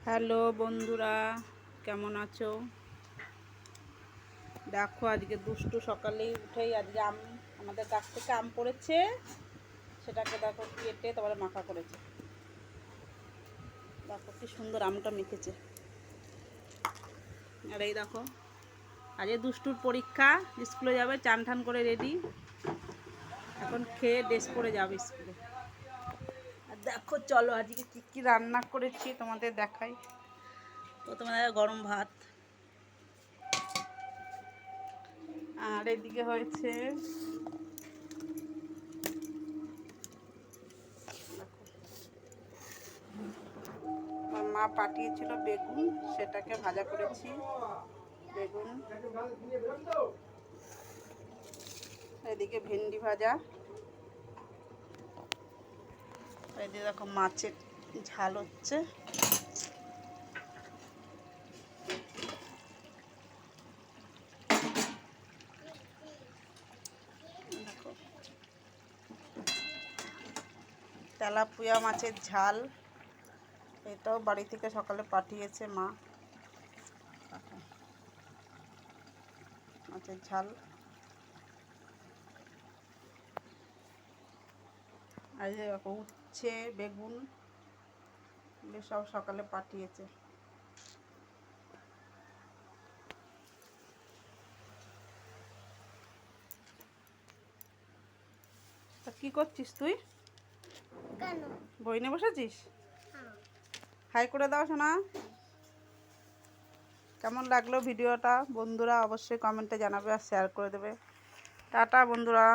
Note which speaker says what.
Speaker 1: Hello বন্ধুরা, কেমন আছো? দেখো আজকে দুষ্টু সকালেই উঠেই আজকে আমাদের গাছ থেকে আম পড়েছে, সেটাকে দেখো কেটে তারপরে মাখা করেছে। দেখো কি সুন্দর আমটা মেখেছে। আর এই দেখো আজকে দুষ্টুর পরীক্ষা, স্কুলে যাবে, চান ঠান করে রেডি, এখন খেয়ে ড্রেস পরে যাবে স্কুলে। আর দেখো চলো আজকে কী কী রান্না করেছি তোমাদের দেখাই। প্রথমে দেখো গরম ভাত, আর এদিকে হয়েছে আমার মা পাঠিয়েছিল বেগুন, সেটাকে ভাজা করেছি। বেগুন, এদিকে ভেন্ডি ভাজা, এদিকে দেখো মাছের ঝাল হচ্ছে। দেখো তেলাপুয়া মাছের ঝাল, এটাও বাড়ি থেকে সকালে পাঠিয়েছে মা। মাছের ঝাল, আর এই দেখো উচ্ছে, বেগুন, সব সকালে পাঠিয়েছে। তা কি করছিস তুই? বই নিয়ে বসেছিস? হাই করে দাও শোনা। কেমন লাগলো ভিডিওটা বন্ধুরা অবশ্যই কমেন্টে জানাবে আর শেয়ার করে দেবে। টাটা বন্ধুরা।